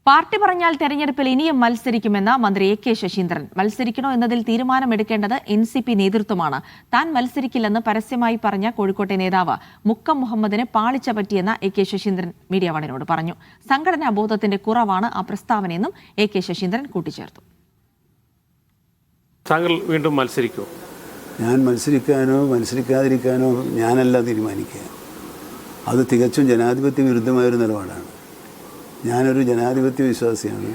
Party പറഞ്ഞാൽ തെരഞ്ഞെടുപ്പിൽ ഇനിയും മത്സരിക്കുമെന്ന് മന്ത്രി എ.കെ. ശശീന്ദ്രൻ. മത്സരിക്കണോ എന്നതിൽ തീരുമാനമെടുക്കേണ്ടത് എൻ.സി.പി നേതൃത്വമാണ്. താൻ മത്സരിക്കില്ലെന്ന് പരസ്യമായി പറഞ്ഞ കോഴിക്കോട്ടെ നേതാവ് മുക്കം മുഹമ്മദിന് പാളിച്ച പറ്റിയെന്ന് എ.കെ. ശശീന്ദ്രൻ മീഡിയ വണിനോട് പറഞ്ഞു. സംഘടനാ ബോധത്തിന്റെ കുറവാണ് ആ പ്രസ്താവനയെന്നും എ.കെ. ശശീന്ദ്രൻ കൂട്ടിച്ചേർത്തു. താങ്കൾ വീണ്ടും മത്സരിക്കുമോ? ഞാൻ മത്സരിക്കാനോ മത്സരിക്കാതിരിക്കാനോ ഞാനല്ല തീരുമാനിക്കുക. അത് തികച്ചും ജനാധിപത്യ വിരുദ്ധമായൊരു നിലപാടാണ്. ഞാനൊരു ജനാധിപത്യ വിശ്വാസിയാണ്.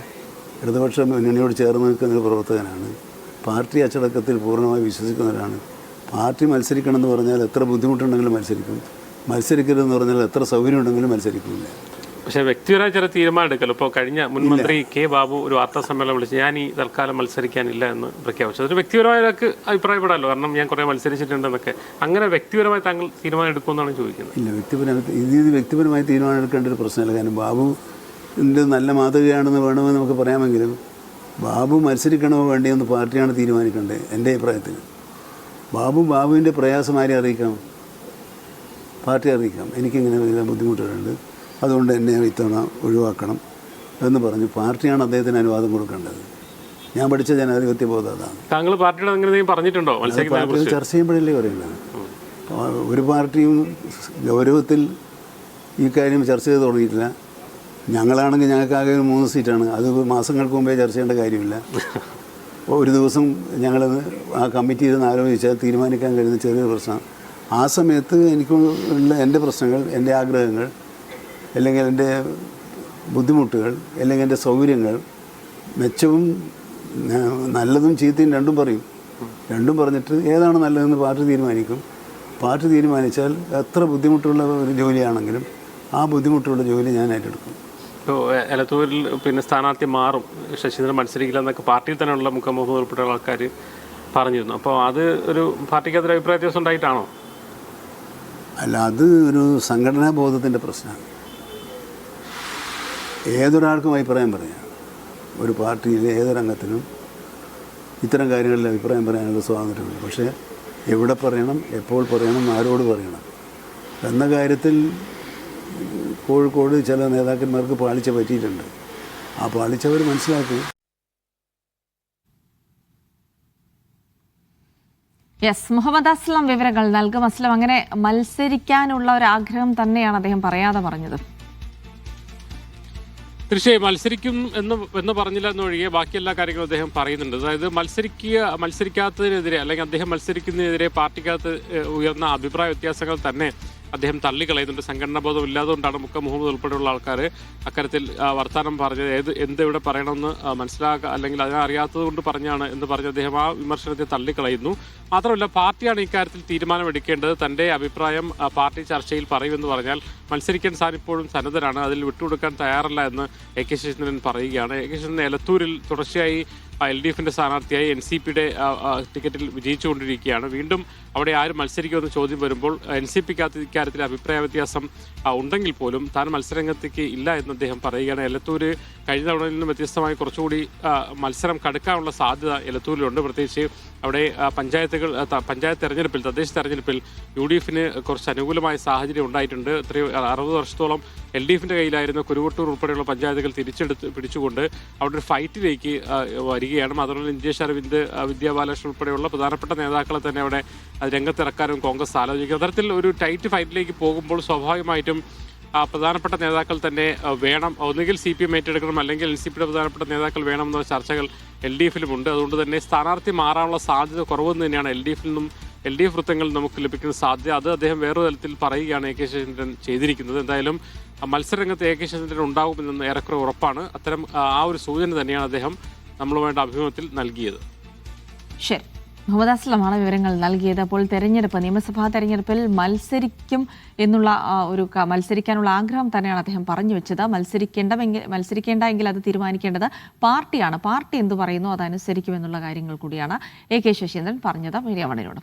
ഇടതുപക്ഷ മുന്നണിയോട് ചേർന്ന് നിൽക്കുന്നൊരു പ്രവർത്തകനാണ്. പാർട്ടി അച്ചടക്കത്തിൽ പൂർണ്ണമായി വിശ്വസിക്കുന്നവരാണ്. പാർട്ടി മത്സരിക്കണമെന്ന് പറഞ്ഞാൽ എത്ര ബുദ്ധിമുട്ടുണ്ടെങ്കിലും മത്സരിക്കും, മത്സരിക്കരുതെന്ന് പറഞ്ഞാൽ എത്ര സൗകര്യം ഉണ്ടെങ്കിലും മത്സരിക്കുന്നില്ല. പക്ഷേ വ്യക്തിപരമായ ചില തീരുമാനം എടുക്കല്ലോ. ഇപ്പോൾ കഴിഞ്ഞ മുൻ മന്ത്രി കെ ബാബു ഒരു വാർത്താ സമ്മേളനം വിളിച്ച് ഞാൻ ഈ തൽക്കാലം മത്സരിക്കാനില്ല എന്ന് പ്രഖ്യാപിച്ചു. അതൊരു വ്യക്തിപരമായൊക്കെ അഭിപ്രായപ്പെടാമല്ലോ, കാരണം ഞാൻ കുറേ മത്സരിച്ചിട്ടുണ്ടെന്നൊക്കെ. അങ്ങനെ വ്യക്തിപരമായി താങ്കൾ തീരുമാനം എടുക്കുമെന്നാണ് ചോദിക്കുന്നത്. ഇല്ല, വ്യക്തിപരമായി തീരുമാനം എടുക്കേണ്ട ഒരു പ്രശ്നമല്ല. കാരണം ബാബുവിൻ്റെ നല്ല മാതൃകയാണെന്ന് വേണമെന്ന് നമുക്ക് പറയാമെങ്കിലും ബാബു മത്സരിക്കണമോ വേണ്ടിയെന്ന് പാർട്ടിയാണ് തീരുമാനിക്കേണ്ടത്. എൻ്റെ അഭിപ്രായത്തിൽ ബാബുവിൻ്റെ പ്രയാസം ആരെ അറിയിക്കണം? പാർട്ടി അറിയിക്കാം. എനിക്കിങ്ങനെ ബുദ്ധിമുട്ടുകളുണ്ട്, അതുകൊണ്ട് എന്നെ ഇത്തവണ ഒഴിവാക്കണം എന്ന് പറഞ്ഞു പാർട്ടിയാണ് അദ്ദേഹത്തിന് അനുവാദം കൊടുക്കേണ്ടത്. ഞാൻ പഠിച്ച ജനാധിപത്യ ബോധം അതാണ്. താങ്കൾ പാർട്ടിയോട് അങ്ങനെ പറഞ്ഞിട്ടുണ്ടോ? പാർട്ടി ചർച്ച ചെയ്യുമ്പോഴല്ലേ പറയുന്നത്. ഒരു പാർട്ടിയും ഗൗരവത്തിൽ ഈ കാര്യം ചർച്ച ചെയ്ത് തുടങ്ങിയിട്ടില്ല. ഞങ്ങളാണെങ്കിൽ ഞങ്ങൾക്കാകെ 3 സീറ്റാണ്. അത് മാസങ്ങൾക്ക് മുമ്പേ ചർച്ച ചെയ്യേണ്ട കാര്യമില്ല. ഒരു ദിവസം ഞങ്ങളത് ആ കമ്മിറ്റി ഇരുന്ന് ആലോചിച്ചാൽ തീരുമാനിക്കാൻ കഴിയുന്ന ചെറിയൊരു പ്രശ്നം. ആ സമയത്ത് എനിക്കുള്ള എൻ്റെ പ്രശ്നങ്ങൾ, എൻ്റെ ആഗ്രഹങ്ങൾ, അല്ലെങ്കിൽ എൻ്റെ ബുദ്ധിമുട്ടുകൾ, അല്ലെങ്കിൽ എൻ്റെ സൗകര്യങ്ങൾ, മെച്ചവും നല്ലതും ചീത്തയും രണ്ടും പറയും. രണ്ടും പറഞ്ഞിട്ട് ഏതാണ് നല്ലതെന്ന് പാർട്ടി തീരുമാനിക്കും. പാർട്ടി തീരുമാനിച്ചാൽ എത്ര ബുദ്ധിമുട്ടുള്ള ഒരു ജോലിയാണെങ്കിലും ആ ബുദ്ധിമുട്ടുള്ള ജോലി ഞാൻ ഏറ്റെടുക്കും. ഇപ്പോൾ എലത്തൂരിൽ സ്ഥാനാർത്ഥി മാറും, ശശീന്ദ്രൻ മത്സരിക്കില്ല എന്നൊക്കെ പാർട്ടിയിൽ തന്നെയുള്ള മുക്കം മുഹമ്മദ് ഉൾപ്പെടെ ആൾക്കാർ പറഞ്ഞിരുന്നു. അപ്പോൾ അത് ഒരു പാർട്ടിക്കകത്തൊരു അഭിപ്രായ വ്യത്യാസം ഉണ്ടായിട്ടാണോ? അല്ല, അത് ഒരു സംഘടനാ ബോധത്തിൻ്റെ പ്രശ്നമാണ്. ഏതൊരാൾക്കും അഭിപ്രായം പറയാം. ഒരു പാർട്ടിയിലെ ഏതൊരംഗത്തിനും ഇത്തരം കാര്യങ്ങളിൽ അഭിപ്രായം പറയാനുള്ള സ്വാതന്ത്ര്യമുണ്ട്. പക്ഷേ എവിടെ പറയണം, എപ്പോൾ പറയണം, ആരോട് പറയണം എന്ന കാര്യത്തിൽ കോഴിക്കോട് ചില നേതാക്കന്മാർക്ക് പാളിച്ച പറ്റിയിട്ടുണ്ട്. ആ പാളിച്ചവർ മനസ്സിലാക്കും. മുഹമ്മദ് അസ്ലം വിവരങ്ങൾ നൽകും. അസ്ലം, അങ്ങനെ മത്സരിക്കാനുള്ള ഒരു ആഗ്രഹം തന്നെയാണ് അദ്ദേഹം പറയാതെ പറഞ്ഞത്. തീർച്ചയായും മത്സരിക്കും എന്ന് പറഞ്ഞില്ല എന്നൊഴികെ ബാക്കി എല്ലാ കാര്യങ്ങളും അദ്ദേഹം പറയുന്നുണ്ട്. അതായത് മത്സരിക്കാത്തതിനെതിരെ അല്ലെങ്കിൽ അദ്ദേഹം മത്സരിക്കുന്നതിനെതിരെ പാർട്ടിക്കകത്ത് ഉയർന്ന അഭിപ്രായ വ്യത്യാസങ്ങൾ തന്നെ അദ്ദേഹം തള്ളിക്കളയുന്നുണ്ട്. സംഘടനാ ബോധം ഇല്ലാതുകൊണ്ടാണ് മുക്കം മുഹമ്മദ് ഉൾപ്പെടെയുള്ള ആൾക്കാർ അക്കാര്യത്തിൽ വർത്തമാനം പറഞ്ഞത്. എന്തെവിടെ പറയണമെന്ന് മനസ്സിലാക്കുക അല്ലെങ്കിൽ അതിനറിയാത്തത് കൊണ്ട് പറഞ്ഞാണ് എന്ന് പറഞ്ഞ് അദ്ദേഹം ആ വിമർശനത്തെ തള്ളിക്കളയുന്നു. മാത്രമല്ല, പാർട്ടിയാണ് ഇക്കാര്യത്തിൽ തീരുമാനമെടുക്കേണ്ടത്. തൻ്റെ അഭിപ്രായം പാർട്ടി ചർച്ചയിൽ പറയുമെന്ന് പറഞ്ഞാൽ മത്സരിക്കാൻ സാറിപ്പോഴും സന്നദ്ധരാണ്, അതിൽ വിട്ടുകൊടുക്കാൻ തയ്യാറല്ല എന്ന് എ.കെ. ശശീന്ദ്രൻ പറയുകയാണ്. എ.കെ. ശശീന്ദ്രൻ എലത്തൂരിൽ തുടർച്ചയായി LDFിൻ്റെ സ്ഥാനാർത്ഥിയായി NCPയുടെ ടിക്കറ്റിൽ വിജയിച്ചുകൊണ്ടിരിക്കുകയാണ്. വീണ്ടും അവിടെ ആരും മത്സരിക്കുമെന്ന് ചോദ്യം വരുമ്പോൾ NCPക്കകത്ത് ഇക്കാര്യത്തിൽ അഭിപ്രായ വ്യത്യാസം ഉണ്ടെങ്കിൽ പോലും താൻ മത്സരരംഗത്തേക്ക് ഇല്ല എന്ന് അദ്ദേഹം പറയുകയാണ്. എലത്തൂര് കഴിഞ്ഞ തവണയിൽ നിന്നും വ്യത്യസ്തമായി കുറച്ചുകൂടി മത്സരം കടുക്കാനുള്ള സാധ്യത എലത്തൂരിലുണ്ട്. പ്രത്യേകിച്ച് അവിടെ പഞ്ചായത്ത് തെരഞ്ഞെടുപ്പിൽ, തദ്ദേശ തെരഞ്ഞെടുപ്പിൽ UDFന് കുറച്ച് അനുകൂലമായ സാഹചര്യം ഉണ്ടായിട്ടുണ്ട്. 60 വർഷത്തോളം LDFിൻ്റെ കയ്യിലായിരുന്ന കുരുവട്ടൂർ ഉൾപ്പെടെയുള്ള പഞ്ചായത്തുകൾ പിടിച്ചുകൊണ്ട് അവിടെ ഒരു ഫൈറ്റിലേക്ക് വരികയാണ്. മാത്രമല്ല, ഇന്ത്യേഷ് അരവിന്ദ്, വിദ്യാ ബാലകൃഷ്ണൻ ഉൾപ്പെടെയുള്ള പ്രധാനപ്പെട്ട നേതാക്കളെ തന്നെ അവിടെ രംഗത്തിറക്കാനും കോൺഗ്രസ് ആലോചിക്കും. അത്തരത്തിൽ ഒരു ടൈറ്റ് ഫൈറ്റിലേക്ക് പോകുമ്പോൾ സ്വാഭാവികമായിട്ടും പ്രധാനപ്പെട്ട നേതാക്കൾ തന്നെ വേണം. ഒന്നുകിൽ CPM ഏറ്റെടുക്കണം, അല്ലെങ്കിൽ NCPയുടെ പ്രധാനപ്പെട്ട നേതാക്കൾ വേണമെന്ന ചർച്ചകൾ LDFിലുമുണ്ട്. അതുകൊണ്ട് തന്നെ സ്ഥാനാർത്ഥി മാറാനുള്ള സാധ്യത കുറവെന്ന് തന്നെയാണ് LDF വൃത്തങ്ങളിൽ നമുക്ക് ലഭിക്കുന്ന സാധ്യത. അത് അദ്ദേഹം വേറൊരു തലത്തിൽ പറയുകയാണ് എ.കെ. ശശീന്ദ്രൻ ചെയ്തിരിക്കുന്നത്. എന്തായാലും മത്സരരംഗത്ത് എ.കെ. ശശീന്ദ്രൻ ഉണ്ടാകുമെന്ന് ഏറെക്കുറെ ഉറപ്പാണ്. അത്തരം ആ ഒരു സൂചന തന്നെയാണ് അദ്ദേഹം നമ്മളുമായിട്ട് അഭിമുഖത്തിൽ നൽകിയത്. ശരി, മുഹമ്മദ് അസ്ലമാണ് വിവരങ്ങൾ നൽകിയത്. അപ്പോൾ നിയമസഭാ തെരഞ്ഞെടുപ്പിൽ മത്സരിക്കും എന്നുള്ള മത്സരിക്കാനുള്ള ആഗ്രഹം തന്നെയാണ് അദ്ദേഹം പറഞ്ഞു വെച്ചത്. മത്സരിക്കേണ്ട എങ്കിൽ അത് തീരുമാനിക്കേണ്ടത് പാർട്ടിയാണ്. പാർട്ടി എന്ത് പറയുന്നു അതനുസരിക്കുമെന്നുള്ള കാര്യങ്ങൾ കൂടിയാണ് എ.കെ. ശശീന്ദ്രൻ പറഞ്ഞത് മീഡിയ വണിനോട്.